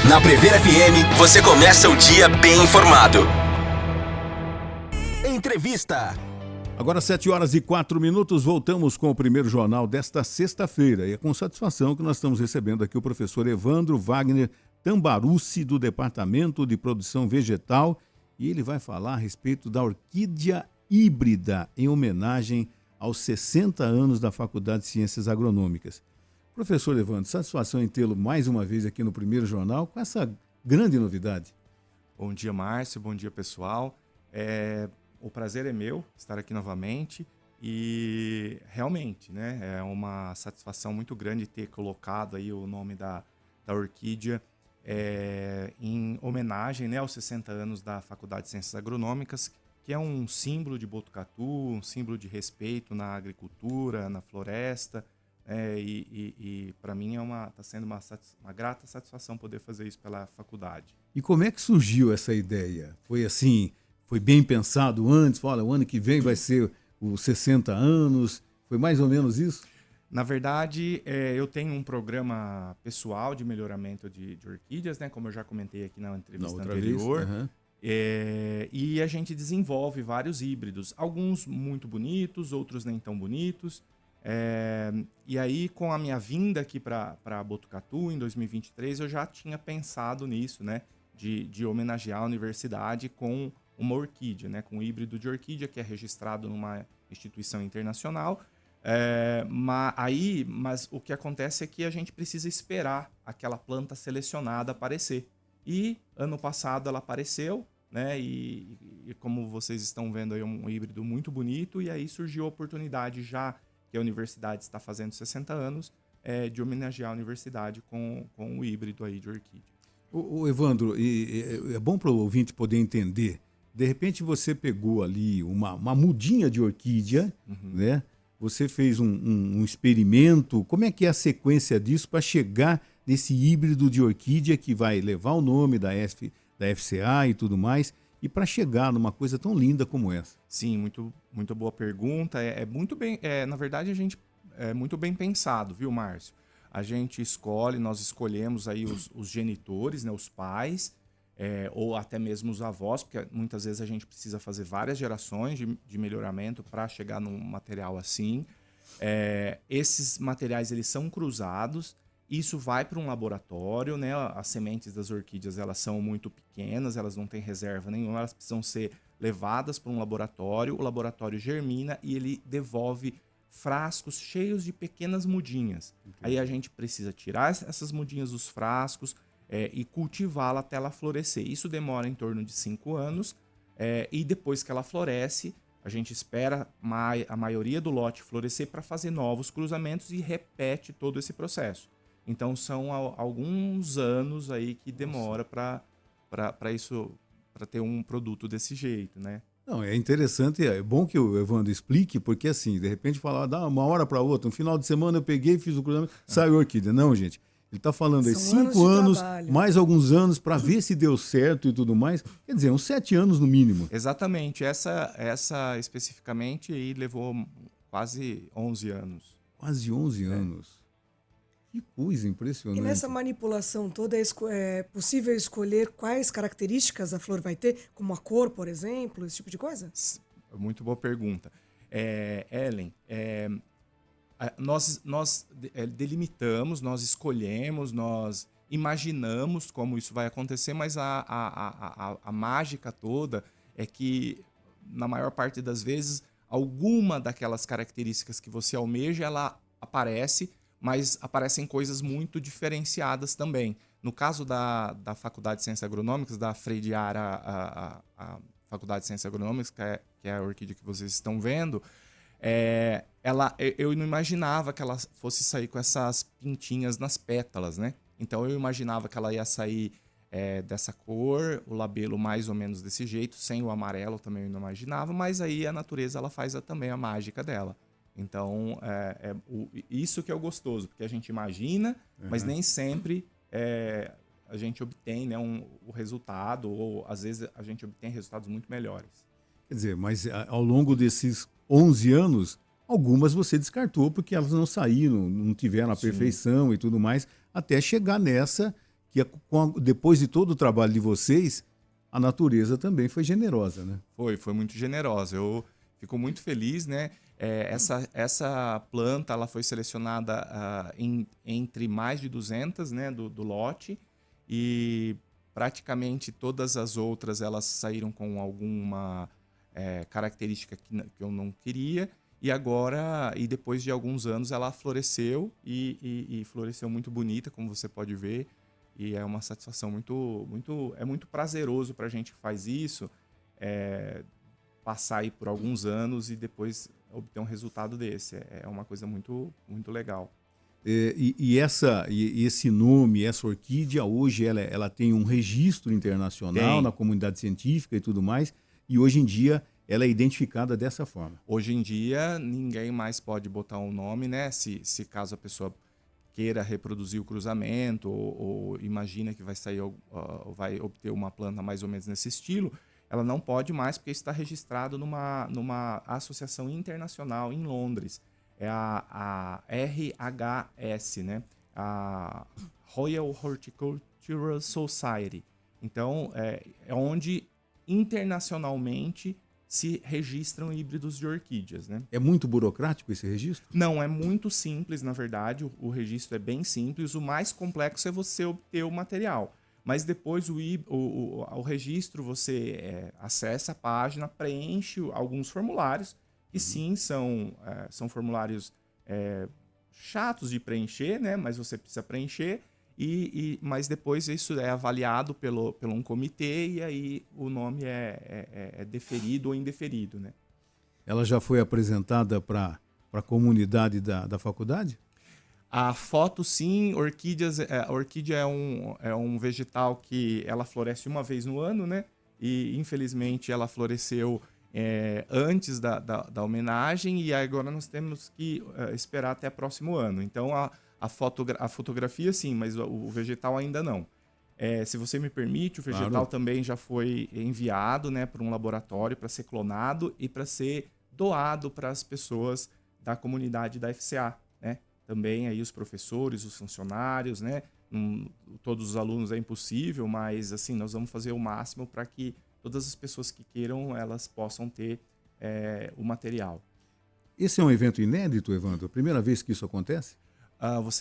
Na Prever FM, você começa o dia bem informado. Entrevista. Agora 7h04, voltamos com o primeiro jornal desta sexta-feira. E é com satisfação que nós estamos recebendo aqui o professor Evandro Wagner Tambarucci, do Departamento de Produção Vegetal. E ele vai falar a respeito da orquídea híbrida, em homenagem aos 60 anos da Faculdade de Ciências Agronômicas. Professor Evandro, satisfação em tê-lo mais uma vez aqui no primeiro jornal com essa grande novidade. Bom dia, Márcio. Bom dia, pessoal. O prazer é meu estar aqui novamente e realmente, né, é uma satisfação muito grande ter colocado aí o nome da orquídea em homenagem, né, aos 60 anos da Faculdade de Ciências Agronômicas, que é um símbolo de Botucatu, um símbolo de respeito na agricultura, na floresta, e para mim está sendo uma grata satisfação poder fazer isso pela faculdade. E como é que surgiu essa ideia? Foi assim, foi bem pensado antes? Olha, o ano que vem vai ser os 60 anos, foi mais ou menos isso? Na verdade, eu tenho um programa pessoal de melhoramento de orquídeas, né, como eu já comentei aqui na entrevista anterior. E a gente desenvolve vários híbridos, alguns muito bonitos, outros nem tão bonitos. E aí, com a minha vinda aqui para Botucatu, em 2023, eu já tinha pensado nisso, né, de homenagear a universidade com uma orquídea, né, com um híbrido de orquídea que é registrado numa instituição internacional. Mas o que acontece é que a gente precisa esperar aquela planta selecionada aparecer. E ano passado ela apareceu, né? E como vocês estão vendo aí, é um híbrido muito bonito. E aí surgiu a oportunidade, já que a universidade está fazendo 60 anos, de homenagear a universidade com o híbrido aí de orquídea. O Evandro, é bom para o ouvinte poder entender. De repente você pegou ali uma mudinha de orquídea, né? Você fez um experimento. Como é que é a sequência disso para chegar nesse híbrido de orquídea que vai levar o nome da FCA e tudo mais, e para chegar numa coisa tão linda como essa? Sim, muito boa pergunta. Muito bem, na verdade, a gente é muito bem pensado, viu, Márcio? Nós escolhemos aí os genitores, né, os pais, ou até mesmo os avós, porque muitas vezes a gente precisa fazer várias gerações de melhoramento para chegar num material assim. Esses materiais eles são cruzados, isso vai para um laboratório, né? As sementes das orquídeas elas são muito pequenas, elas não têm reserva nenhuma, elas precisam ser levadas para um laboratório, o laboratório germina e ele devolve frascos cheios de pequenas mudinhas. Entendi. Aí a gente precisa tirar essas mudinhas dos frascos, e cultivá-la até ela florescer. Isso demora em torno de 5 anos, e depois que ela floresce, a gente espera a maioria do lote florescer para fazer novos cruzamentos e repete todo esse processo. Então são alguns anos aí que demora para ter um produto desse jeito, né? Não, é interessante, é bom que o Evandro explique, porque assim, de repente falar, dá uma hora para outra, um final de semana eu peguei, fiz o cruzamento, saiu a orquídea. Não, gente. Ele está falando aí 5 anos, mais alguns anos, para ver se deu certo e tudo mais. Quer dizer, uns 7 anos no mínimo. Exatamente. Essa especificamente aí levou quase 11 anos. Quase 11 anos. Que coisa impressionante. E nessa manipulação toda é possível escolher quais características a flor vai ter, como a cor, por exemplo, esse tipo de coisa? Muito boa pergunta. Ellen, nós delimitamos, nós escolhemos, nós imaginamos como isso vai acontecer, mas a mágica toda é que, na maior parte das vezes, alguma daquelas características que você almeja, ela aparece, mas aparecem coisas muito diferenciadas também. No caso da Faculdade de Ciências Agronômicas, da Frediara, a Faculdade de Ciências Agronômicas, que é a orquídea que vocês estão vendo, eu não imaginava que ela fosse sair com essas pintinhas nas pétalas, né? Então eu imaginava que ela ia sair dessa cor, o labelo mais ou menos desse jeito, sem o amarelo também eu não imaginava, mas aí a natureza ela faz também a mágica dela. Então isso que é o gostoso, porque a gente imagina, mas nem sempre a gente obtém, né, o resultado, ou às vezes a gente obtém resultados muito melhores. Quer dizer, mas ao longo desses 11 anos, algumas você descartou porque elas não saíram, não tiveram a perfeição e tudo mais, até chegar nessa que depois de todo o trabalho de vocês, a natureza também foi generosa, né? Foi muito generosa. Eu fico muito feliz, né? Essa planta ela foi selecionada entre mais de 200, né, do lote, e praticamente todas as outras elas saíram com alguma característica que eu não queria. E depois de alguns anos, ela floresceu e floresceu muito bonita, como você pode ver. E é uma satisfação muito prazeroso para a gente que faz isso, passar aí por alguns anos e depois obter um resultado desse. É uma coisa muito legal. E esse nome, essa orquídea, hoje ela tem um registro internacional na comunidade científica e tudo mais, e hoje em dia ela é identificada dessa forma. Hoje em dia, ninguém mais pode botar um nome, né? Se caso a pessoa queira reproduzir o cruzamento ou imagina que vai sair, vai obter uma planta mais ou menos nesse estilo, ela não pode mais, porque está registrado numa associação internacional em Londres. É a RHS, né? A Royal Horticultural Society. Então, é onde internacionalmente se registram híbridos de orquídeas, né? É muito burocrático esse registro? Não, é muito simples, na verdade. O registro é bem simples. O mais complexo é você obter o material. Mas depois o registro, você acessa a página, preenche alguns formulários, que sim, são formulários chatos de preencher, né? Mas você precisa preencher. Mas depois isso é avaliado pelo um comitê e aí o nome é deferido ou indeferido, né? Ela já foi apresentada para a comunidade da faculdade? A foto, sim. A orquídea é um vegetal que ela floresce uma vez no ano, né? E infelizmente ela floresceu antes da homenagem e agora nós temos que esperar até o próximo ano. Então a fotografia sim, mas o vegetal ainda não. Se você me permite, o vegetal Claro. também já foi enviado, né, para um laboratório para ser clonado e para ser doado para as pessoas da comunidade da FCA, né? Também aí os professores, os funcionários, né? Todos os alunos é impossível, mas assim nós vamos fazer o máximo para que todas as pessoas que queiram elas possam ter o material. Esse é um evento inédito, Evandro? A primeira vez que isso acontece?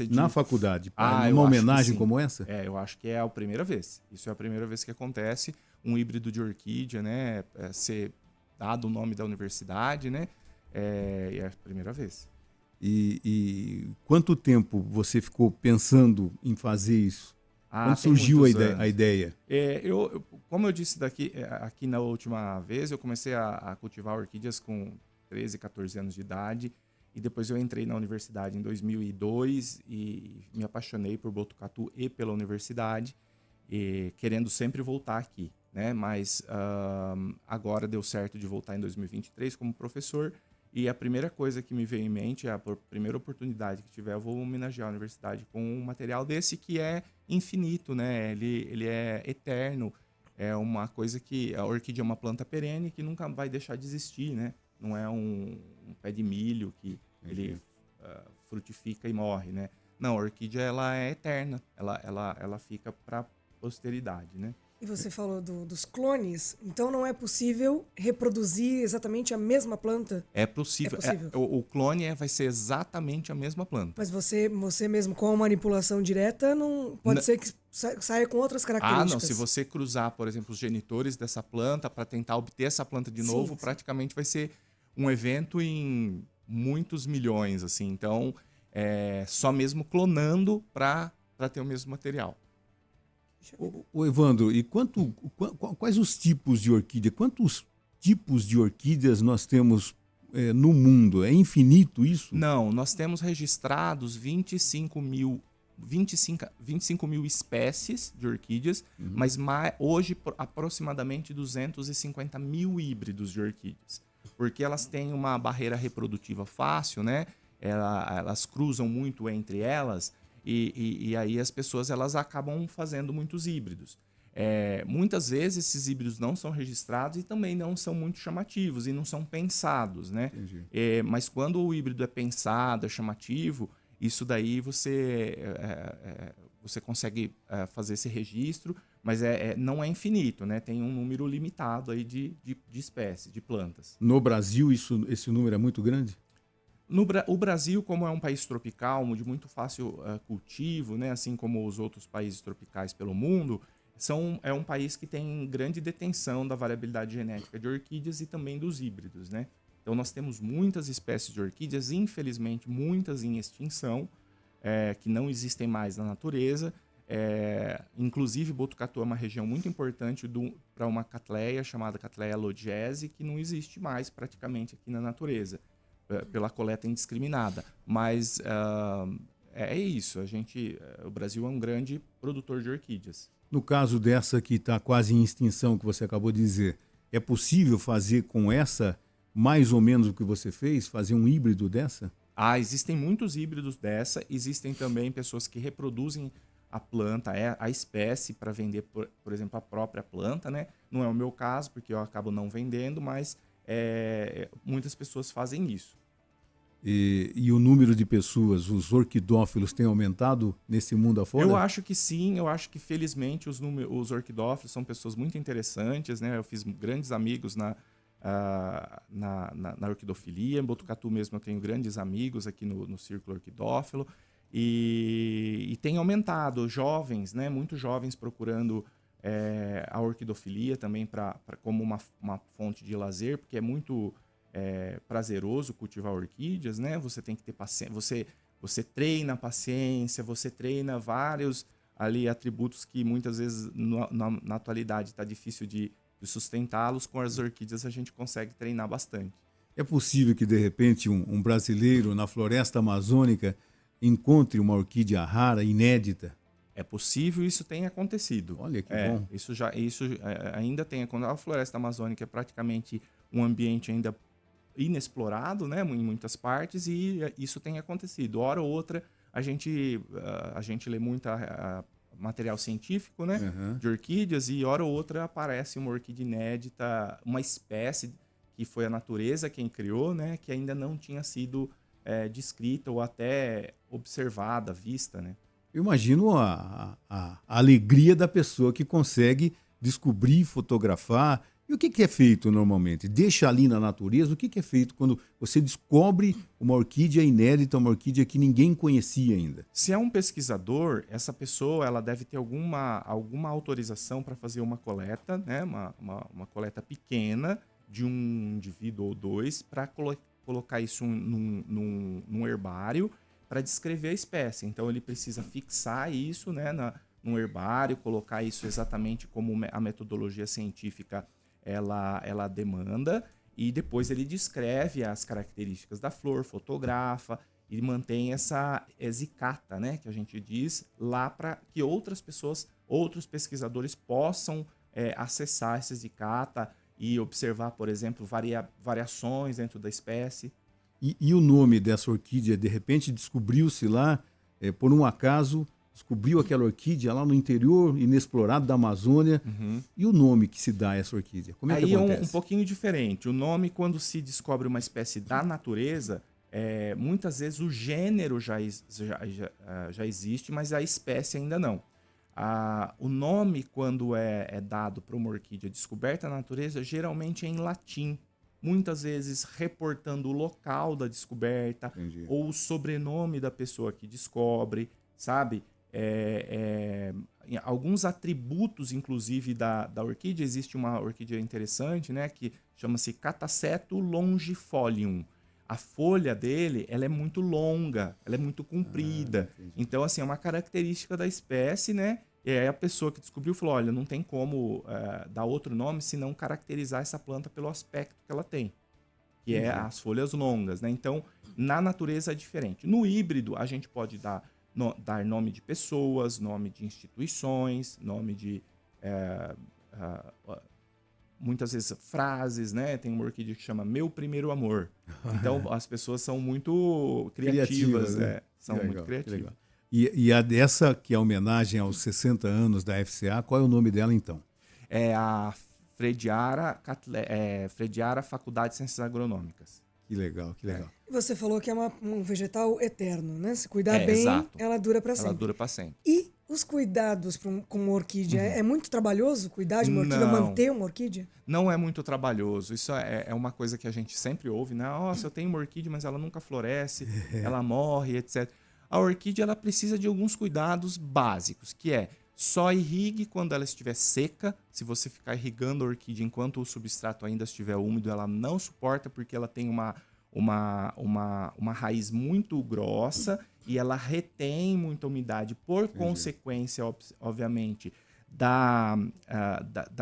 Na faculdade, numa homenagem como essa? Eu acho que é a primeira vez. Isso é a primeira vez que acontece. Um híbrido de orquídea, né? Ser dado o nome da universidade, né? É a primeira vez. E quanto tempo você ficou pensando em fazer isso? Quando surgiu a ideia? Como eu disse aqui na última vez, eu comecei a cultivar orquídeas com 13, 14 anos de idade. E depois eu entrei na universidade em 2002 e me apaixonei por Botucatu e pela universidade, querendo sempre voltar aqui, né? Mas agora deu certo de voltar em 2023 como professor. E a primeira coisa que me veio em mente, a primeira oportunidade que tiver, eu vou homenagear a universidade com um material desse que é infinito, né? Ele é eterno. É uma coisa que a orquídea é uma planta perene que nunca vai deixar de existir, né? Não é um pé de milho que ele frutifica e morre, né? Não, a orquídea ela é eterna, ela fica para posteridade, né? E você falou dos clones, então não é possível reproduzir exatamente a mesma planta? É possível. O clone vai ser exatamente a mesma planta. Mas você mesmo com a manipulação direta não pode ser que saia com outras características. Não. Se você cruzar, por exemplo, os genitores dessa planta para tentar obter essa planta de novo, praticamente vai ser um evento em muitos milhões, assim. Então, só mesmo clonando para ter o mesmo material. O Evandro, e quais os tipos de orquídea? Quantos tipos de orquídeas nós temos no mundo? É infinito isso? Não, nós temos registrados 25 mil espécies de orquídeas, mas hoje aproximadamente 250 mil híbridos de orquídeas. Porque elas têm uma barreira reprodutiva fácil, né? Elas cruzam muito entre elas e aí as pessoas elas acabam fazendo muitos híbridos. Muitas vezes esses híbridos não são registrados e também não são muito chamativos e não são pensados, né? Mas quando o híbrido é pensado, é chamativo, isso daí você você consegue fazer esse registro, mas não é infinito, né? Tem um número limitado aí de espécies, de plantas. No Brasil, esse número é muito grande? O Brasil, como é um país tropical, de muito fácil cultivo, né? Assim como os outros países tropicais pelo mundo, é um país que tem grande detenção da variabilidade genética de orquídeas e também dos híbridos, né? Então nós temos muitas espécies de orquídeas, infelizmente muitas em extinção, que não existem mais na natureza. Inclusive Botucatu é uma região muito importante para uma catleia chamada Cattleya lodgesi, que não existe mais praticamente aqui na natureza, pela coleta indiscriminada. Mas é isso, o Brasil é um grande produtor de orquídeas. No caso dessa que está quase em extinção, que você acabou de dizer, é possível fazer com essa mais ou menos o que você fez? Fazer um híbrido dessa? Existem muitos híbridos dessa. Existem também pessoas que reproduzem a planta, a espécie, para vender, por exemplo, a própria planta, né? Não é o meu caso, porque eu acabo não vendendo, mas muitas pessoas fazem isso. E o número de pessoas, os orquidófilos, tem aumentado nesse mundo afora? Eu acho que sim, eu acho que felizmente os orquidófilos são pessoas muito interessantes, né? Eu fiz grandes amigos na orquidofilia. Em Botucatu mesmo eu tenho grandes amigos aqui no círculo orquidófilo. E tem aumentado jovens, né? Muitos jovens procurando a orquidofilia também como uma fonte de lazer, porque é muito prazeroso cultivar orquídeas, né? Você tem que ter paciência, você treina a paciência, você treina vários ali atributos que muitas vezes na atualidade está difícil de sustentá-los. Com as orquídeas a gente consegue treinar bastante. É possível que, de repente, um brasileiro na floresta amazônica encontre uma orquídea rara, inédita? É possível, isso tem acontecido. Olha que bom. Isso ainda tem acontecido. A floresta amazônica é praticamente um ambiente ainda inexplorado, né, em muitas partes, e isso tem acontecido. Hora ou outra, a gente lê muito material científico, né, de orquídeas, e hora ou outra aparece uma orquídea inédita, uma espécie que foi a natureza quem criou, né, que ainda não tinha sido descrita ou até observada, vista, né. Eu imagino a alegria da pessoa que consegue descobrir, fotografar. E o que é feito normalmente? Deixa ali na natureza? O que é feito quando você descobre uma orquídea inédita, uma orquídea que ninguém conhecia ainda? Se é um pesquisador, essa pessoa ela deve ter alguma autorização para fazer uma coleta, né? Uma coleta pequena de um indivíduo ou dois, para colocar isso num herbário para descrever a espécie. Então ele precisa fixar isso, né, num herbário, colocar isso exatamente como a metodologia científica ela demanda, e depois ele descreve as características da flor, fotografa e mantém essa zicata, né, que a gente diz, lá para que outras pessoas, outros pesquisadores possam acessar essa zicata e observar, por exemplo, variações dentro da espécie. E o nome dessa orquídea, de repente, descobriu-se lá, por um acaso, descobriu aquela orquídea lá no interior, inexplorado da Amazônia. E o nome que se dá a essa orquídea? Como é que acontece? Aí é um pouquinho diferente. O nome, quando se descobre uma espécie da natureza, muitas vezes o gênero já existe, mas a espécie ainda não. O nome, quando é dado para uma orquídea descoberta na natureza, geralmente é em latim. Muitas vezes reportando o local da descoberta. Entendi. Ou o sobrenome da pessoa que descobre, sabe? Alguns atributos, inclusive, da orquídea. Existe uma orquídea interessante, né, que chama-se Catasetum longifolium. A folha dele, ela é muito longa, ela é muito comprida. Então, assim, é uma característica da espécie, né? E aí a pessoa que descobriu falou, olha, não tem como dar outro nome senão caracterizar essa planta pelo aspecto que ela tem, que é as folhas longas, né? Então, na natureza é diferente. No híbrido, a gente pode dar nome de pessoas, nome de instituições, nome de... muitas vezes frases, né? Tem uma orquídea que chama Meu Primeiro Amor. Então, as pessoas são muito criativas, né? São muito criativas. E a dessa, que é a homenagem aos 60 anos da FCA, qual é o nome dela, então? É a Frediara Faculdade de Ciências Agronômicas. Que legal, que legal. Você falou que é um vegetal eterno, né? Se cuidar bem, exato. ela dura para sempre. Ela dura para sempre. E Os cuidados com uma orquídea, é muito trabalhoso cuidar de uma orquídea, manter uma orquídea? Não é muito trabalhoso. Isso é uma coisa que a gente sempre ouve, né? Nossa, eu tenho uma orquídea, mas ela nunca floresce, ela morre, etc. A orquídea ela precisa de alguns cuidados básicos, que é só irrigue quando ela estiver seca. Se você ficar irrigando a orquídea enquanto o substrato ainda estiver úmido, ela não suporta, porque ela tem uma raiz muito grossa e ela retém muita umidade, por consequência, obviamente, da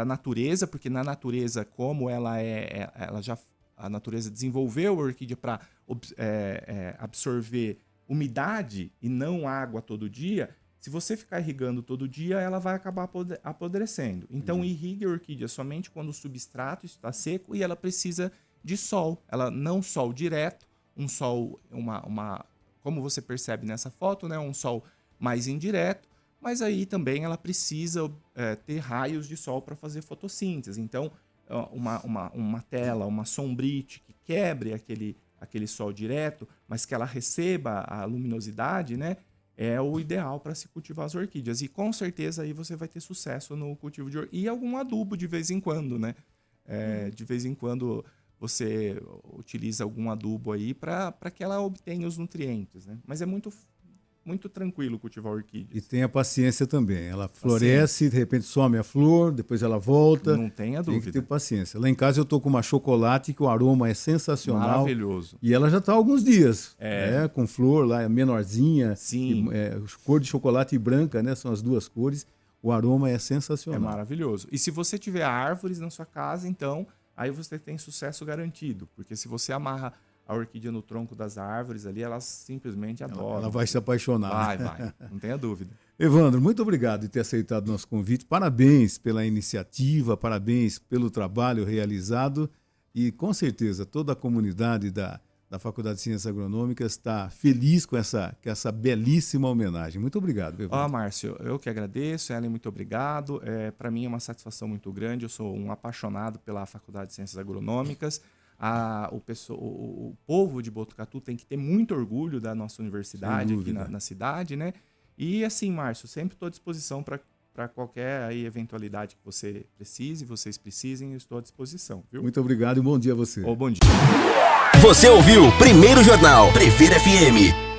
natureza, porque na natureza, como a natureza desenvolveu a orquídea para absorver umidade e não água todo dia. Se você ficar irrigando todo dia, ela vai acabar apodrecendo. Então, irrigue a orquídea somente quando o substrato está seco e ela precisa de sol. Ela não sol direto, um sol, como você percebe nessa foto, né, um sol mais indireto, mas aí também ela precisa ter raios de sol para fazer fotossíntese. Então, uma tela, uma sombrite que quebre aquele sol direto, mas que ela receba a luminosidade, né, é o ideal para se cultivar as orquídeas. E com certeza aí você vai ter sucesso no cultivo de orquídea. E algum adubo de vez em quando, né? De vez em quando você utiliza algum adubo aí para que ela obtenha os nutrientes, né? Mas é muito tranquilo cultivar orquídeas. E tenha paciência também. Ela floresce, de repente some a flor, depois ela volta. Não tenha dúvida. Tem que ter paciência. Lá em casa eu tô com uma chocolate que o aroma é sensacional. Maravilhoso. E ela já está há alguns dias. Com flor lá, menorzinha. Sim. Cor de chocolate branca, né? São as duas cores. O aroma é sensacional. É maravilhoso. E se você tiver árvores na sua casa, então, aí você tem sucesso garantido. Porque se você amarra a orquídea no tronco das árvores ali, elas simplesmente adoram. Ela vai se apaixonar. Vai, não tenha dúvida. Evandro, muito obrigado por ter aceitado o nosso convite. Parabéns pela iniciativa, parabéns pelo trabalho realizado e com certeza toda a comunidade da Faculdade de Ciências Agronômicas está feliz com essa belíssima homenagem. Muito obrigado, Evandro. Márcio, eu que agradeço. Ellen, muito obrigado. Para mim é uma satisfação muito grande. Eu sou um apaixonado pela Faculdade de Ciências Agronômicas. O povo de Botucatu tem que ter muito orgulho da nossa universidade aqui na cidade, né? E assim, Márcio, sempre estou à disposição para qualquer aí eventualidade que você precise, vocês precisem, eu estou à disposição, viu? Muito obrigado e bom dia a você. Bom dia. Você ouviu Primeiro Jornal Prefeira FM.